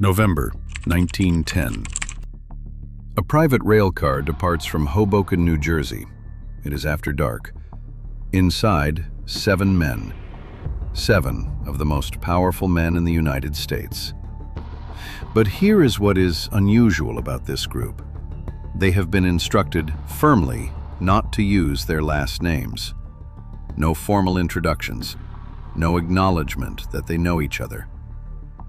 November 1910. A private rail car departs from Hoboken, New Jersey. It is after dark. Inside, 7 men. 7 of the most powerful men in the United States. But here is what is unusual about this group. They have been instructed firmly not to use their last names. No formal introductions. No acknowledgement that they know each other.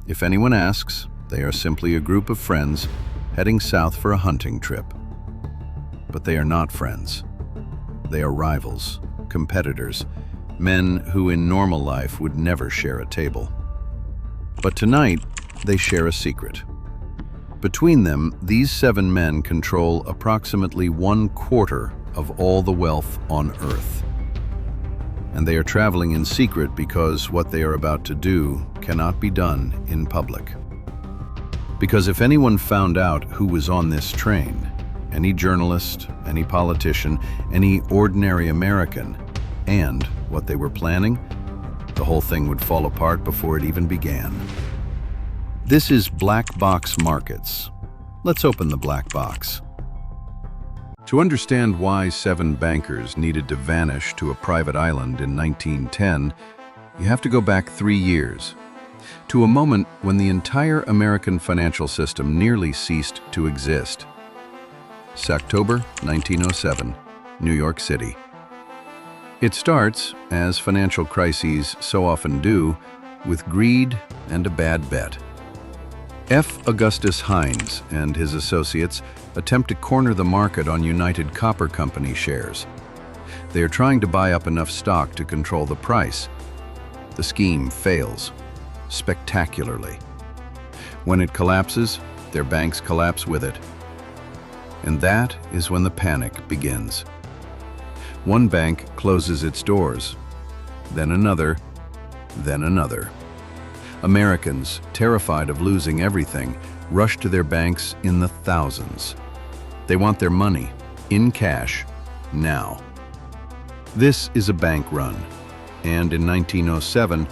If anyone asks, they are simply a group of friends heading south for a hunting trip. But they are not friends. They are rivals, competitors, men who in normal life would never share a table. But tonight, they share a secret. Between them, these 7 men control approximately 1/4 of all the wealth on Earth. And they are traveling in secret because what they are about to do cannot be done in public. Because if anyone found out who was on this train, any journalist, any politician, any ordinary American, and what they were planning, the whole thing would fall apart before it even began. This is black box markets. Let's open the black box. To understand why 7 bankers needed to vanish to a private island in 1910, you have to go back 3 years, to a moment when the entire American financial system nearly ceased to exist. October 1907, New York City. It starts, as financial crises so often do, with greed and a bad bet. F. Augustus Hines and his associates attempt to corner the market on United Copper Company shares. They are trying to buy up enough stock to control the price. The scheme fails spectacularly. When it collapses, their banks collapse with it. And that is when the panic begins. One bank closes its doors, then another, then another. Americans, terrified of losing everything, rush to their banks in the thousands. They want their money, in cash, now. This is a bank run, and in 1907,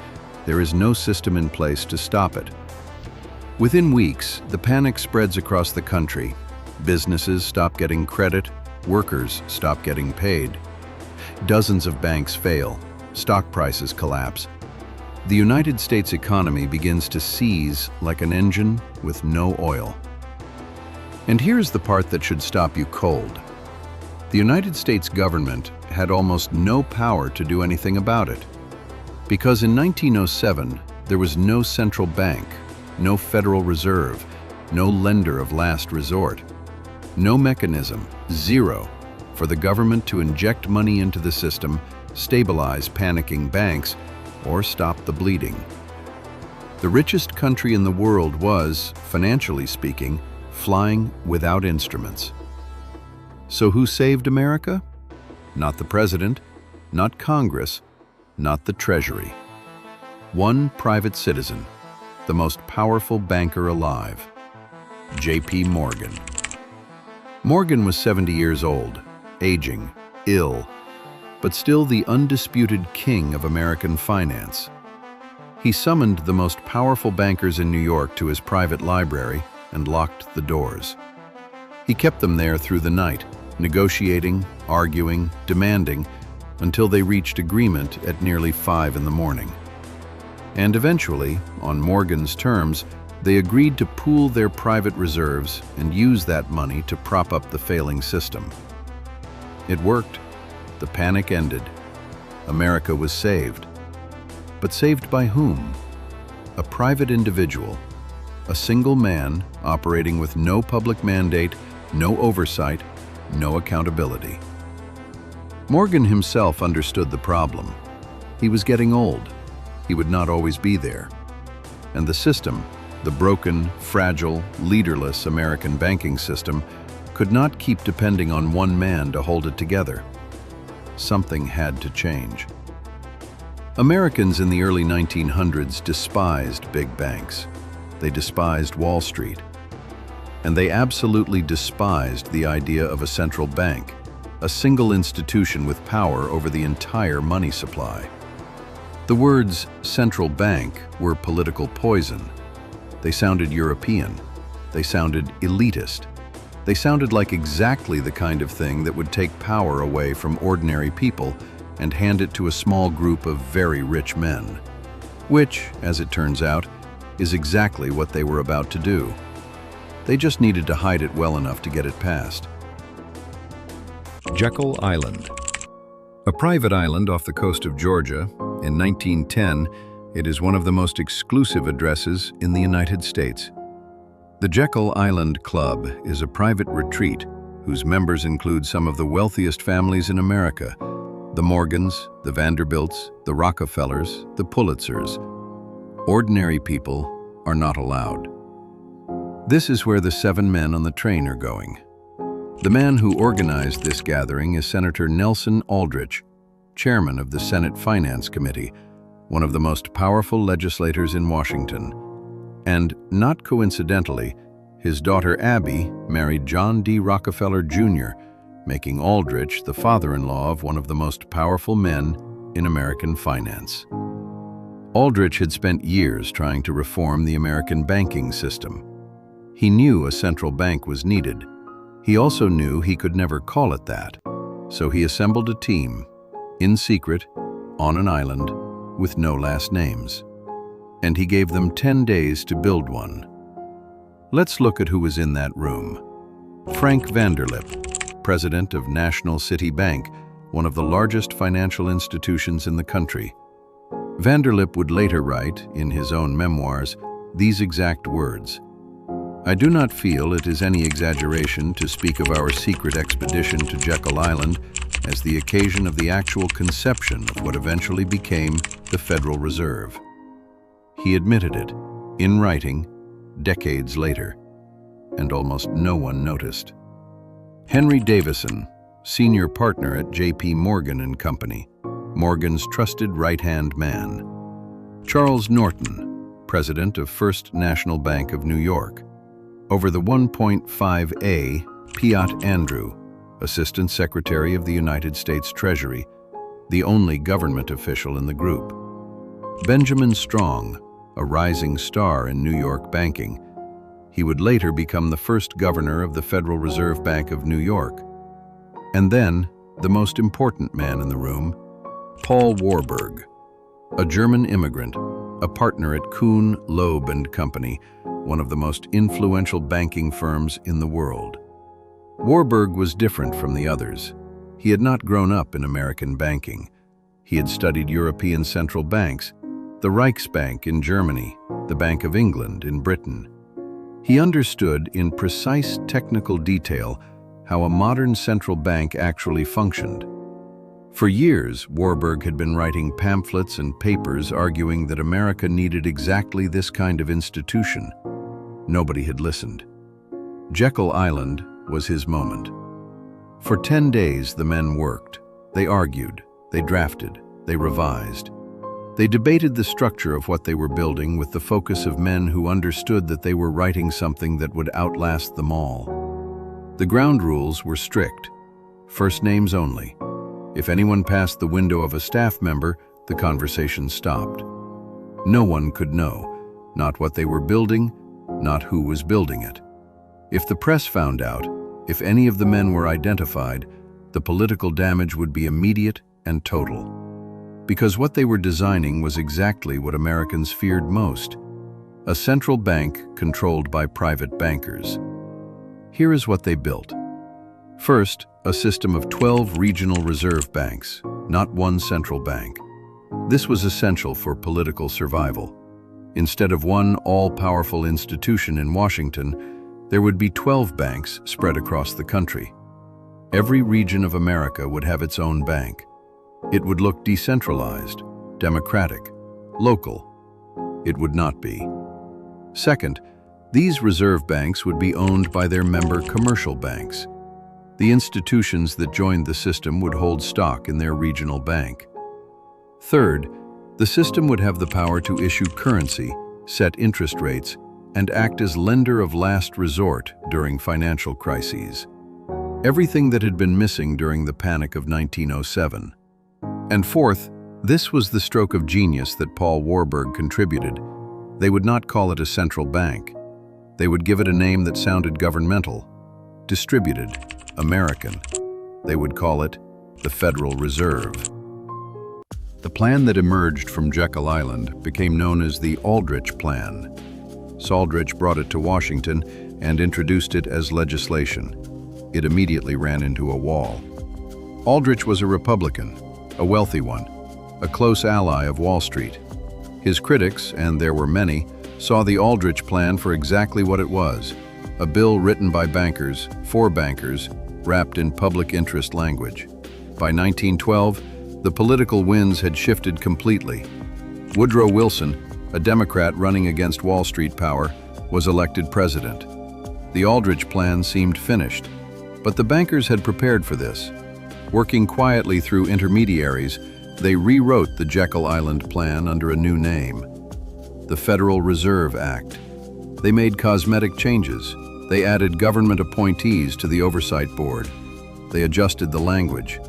there is no system in place to stop it. Within weeks, the panic spreads across the country. Businesses stop getting credit, workers stop getting paid. Dozens of banks fail, stock prices collapse. The United States economy begins to seize like an engine with no oil. And here's the part that should stop you cold. The United States government had almost no power to do anything about it. Because in 1907, there was no central bank, no Federal Reserve, no lender of last resort, no mechanism, zero, for the government to inject money into the system, stabilize panicking banks, or stop the bleeding. The richest country in the world was, financially speaking, flying without instruments. So who saved America? Not the president, not Congress, not the Treasury. One private citizen, the most powerful banker alive, J.P. Morgan. Morgan was 70 years old, aging, ill, but still the undisputed king of American finance. He summoned the most powerful bankers in New York to his private library and locked the doors. He kept them there through the night, negotiating, arguing, demanding, until they reached agreement at nearly 5 in the morning. And eventually, on Morgan's terms, they agreed to pool their private reserves and use that money to prop up the failing system. It worked. The panic ended. America was saved. But saved by whom? A private individual, a single man operating with no public mandate, no oversight, no accountability. Morgan himself understood the problem. He was getting old. He would not always be there. And the system, the broken, fragile, leaderless American banking system, could not keep depending on one man to hold it together. Something had to change. Americans in the early 1900s despised big banks. They despised Wall Street. And they absolutely despised the idea of a central bank, a single institution with power over the entire money supply. The words central bank were political poison. They sounded European. They sounded elitist. They sounded like exactly the kind of thing that would take power away from ordinary people and hand it to a small group of very rich men. Which, as it turns out, is exactly what they were about to do. They just needed to hide it well enough to get it passed. Jekyll Island. A private island off the coast of Georgia, in 1910, it is one of the most exclusive addresses in the United States. The Jekyll Island Club is a private retreat whose members include some of the wealthiest families in America: the Morgans, the Vanderbilts, the Rockefellers, the Pulitzers. Ordinary people are not allowed. This is where the 7 men on the train are going. The man who organized this gathering is Senator Nelson Aldrich, chairman of the Senate Finance Committee, one of the most powerful legislators in Washington. And, not coincidentally, his daughter Abby married John D. Rockefeller Jr., making Aldrich the father-in-law of one of the most powerful men in American finance. Aldrich had spent years trying to reform the American banking system. He knew a central bank was needed. He also knew he could never call it that. So he assembled a team, in secret, on an island, with no last names. And he gave them 10 days to build one. Let's look at who was in that room. Frank Vanderlip, president of National City Bank, one of the largest financial institutions in the country. Vanderlip would later write, in his own memoirs, these exact words: "I do not feel it is any exaggeration to speak of our secret expedition to Jekyll Island as the occasion of the actual conception of what eventually became the Federal Reserve." He admitted it, in writing, decades later, and almost no one noticed. Henry Davison, senior partner at J.P. Morgan and Company, Morgan's trusted right-hand man. Charles Norton, president of First National Bank of New York. Over the 1.5A, Piott Andrew, Assistant Secretary of the United States Treasury, the only government official in the group. Benjamin Strong, a rising star in New York banking. He would later become the first governor of the Federal Reserve Bank of New York. And then, the most important man in the room, Paul Warburg, a German immigrant, a partner at Kuhn, Loeb and Company, one of the most influential banking firms in the world. Warburg was different from the others. He had not grown up in American banking. He had studied European central banks, the Reichsbank in Germany, the Bank of England in Britain. He understood in precise technical detail how a modern central bank actually functioned. For years, Warburg had been writing pamphlets and papers arguing that America needed exactly this kind of institution. Nobody had listened. Jekyll Island was his moment. For 10 days, the men worked. They argued, they drafted, they revised. They debated the structure of what they were building with the focus of men who understood that they were writing something that would outlast them all. The ground rules were strict. First names only. If anyone passed the window of a staff member, the conversation stopped. No one could know, not what they were building, not who was building it. If the press found out, if any of the men were identified, the political damage would be immediate and total. Because what they were designing was exactly what Americans feared most: a central bank controlled by private bankers. Here is what they built. First, a system of 12 regional reserve banks, not one central bank. This was essential for political survival. Instead of one all-powerful institution in Washington, there would be 12 banks spread across the country. Every region of America would have its own bank. It would look decentralized, democratic, local. It would not be. Second, these reserve banks would be owned by their member commercial banks. The institutions that joined the system would hold stock in their regional bank. Third, the system would have the power to issue currency, set interest rates, and act as lender of last resort during financial crises. Everything that had been missing during the Panic of 1907. And fourth, this was the stroke of genius that Paul Warburg contributed. They would not call it a central bank. They would give it a name that sounded governmental, distributed, American. They would call it the Federal Reserve. The plan that emerged from Jekyll Island became known as the Aldrich Plan. Aldrich brought it to Washington and introduced it as legislation. It immediately ran into a wall. Aldrich was a Republican, a wealthy one, a close ally of Wall Street. His critics, and there were many, saw the Aldrich Plan for exactly what it was, a bill written by bankers, for bankers, wrapped in public interest language. By 1912, the political winds had shifted completely. Woodrow Wilson, a Democrat running against Wall Street power, was elected president. The Aldrich Plan seemed finished, but the bankers had prepared for this. Working quietly through intermediaries, they rewrote the Jekyll Island Plan under a new name, the Federal Reserve Act. They made cosmetic changes. They added government appointees to the oversight board. They adjusted the language.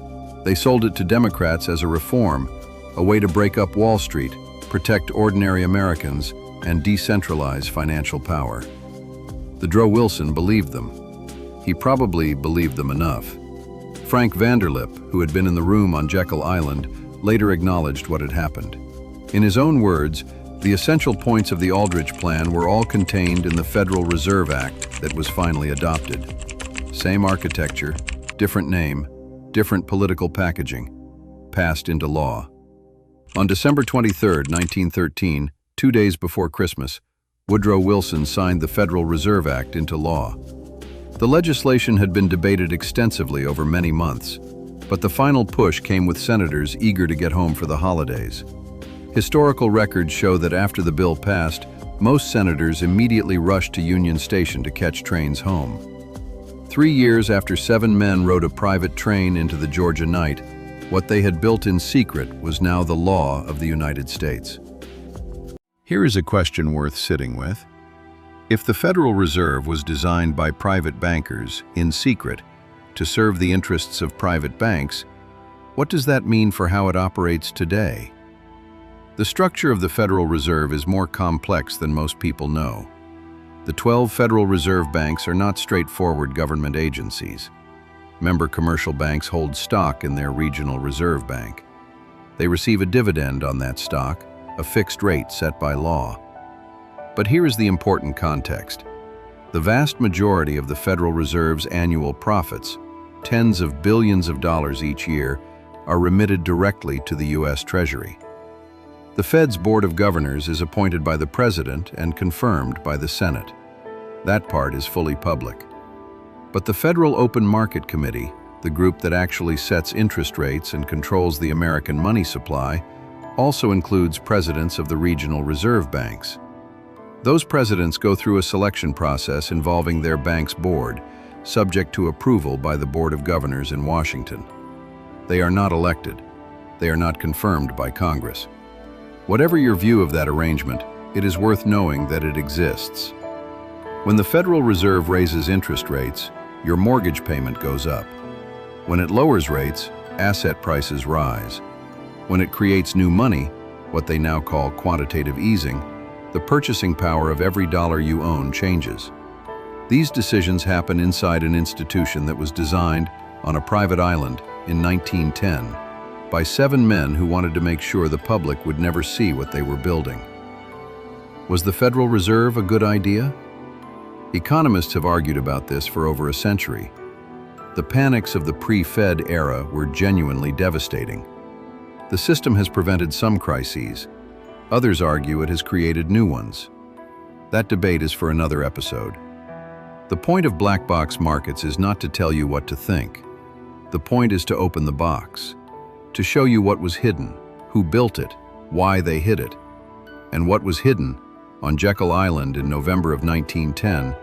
They sold it to Democrats as a reform, a way to break up Wall Street, protect ordinary Americans, and decentralize financial power. Woodrow Wilson believed them. He probably believed them enough. Frank Vanderlip, who had been in the room on Jekyll Island, later acknowledged what had happened. In his own words, the essential points of the Aldrich Plan were all contained in the Federal Reserve Act that was finally adopted. Same architecture, different name, different political packaging, passed into law. On December 23, 1913, 2 days before Christmas, Woodrow Wilson signed the Federal Reserve Act into law. The legislation had been debated extensively over many months, but the final push came with senators eager to get home for the holidays. Historical records show that after the bill passed, most senators immediately rushed to Union Station to catch trains home. 3 years after 7 men rode a private train into the Georgia night, what they had built in secret was now the law of the United States. Here is a question worth sitting with. If the Federal Reserve was designed by private bankers in secret to serve the interests of private banks, what does that mean for how it operates today? The structure of the Federal Reserve is more complex than most people know. The 12 Federal Reserve banks are not straightforward government agencies. Member commercial banks hold stock in their regional reserve bank. They receive a dividend on that stock, a fixed rate set by law. But here is the important context. The vast majority of the Federal Reserve's annual profits, tens of billions of dollars each year, are remitted directly to the U.S. Treasury. The Fed's Board of Governors is appointed by the President and confirmed by the Senate. That part is fully public. But the Federal Open Market Committee, the group that actually sets interest rates and controls the American money supply, also includes presidents of the regional reserve banks. Those presidents go through a selection process involving their bank's board, subject to approval by the Board of Governors in Washington. They are not elected. They are not confirmed by Congress. Whatever your view of that arrangement, it is worth knowing that it exists. When the Federal Reserve raises interest rates, your mortgage payment goes up. When it lowers rates, asset prices rise. When it creates new money, what they now call quantitative easing, the purchasing power of every dollar you own changes. These decisions happen inside an institution that was designed on a private island in 1910 by 7 men who wanted to make sure the public would never see what they were building. Was the Federal Reserve a good idea? Economists have argued about this for over a century. The panics of the pre-Fed era were genuinely devastating. The system has prevented some crises. Others argue it has created new ones. That debate is for another episode. The point of black box markets is not to tell you what to think. The point is to open the box, to show you what was hidden, who built it, why they hid it. And what was hidden, on Jekyll Island in November of 1910,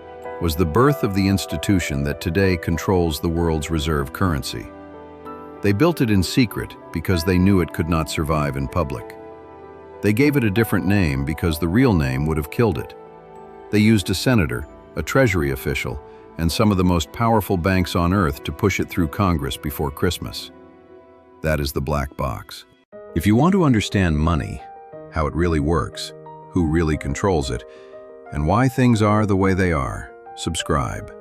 was the birth of the institution that today controls the world's reserve currency. They built it in secret because they knew it could not survive in public. They gave it a different name because the real name would have killed it. They used a senator, a Treasury official, and some of the most powerful banks on earth to push it through Congress before Christmas. That is the black box. If you want to understand money, how it really works, who really controls it, and why things are the way they are. Subscribe.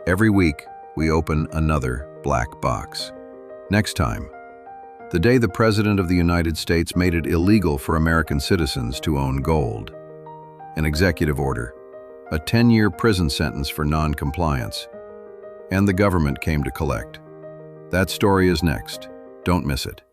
Every week, we open another black box. Next time, the day the President of the United States made it illegal for American citizens to own gold. An executive order, a 10-year prison sentence for non-compliance, and the government came to collect. That story is next. Don't miss it.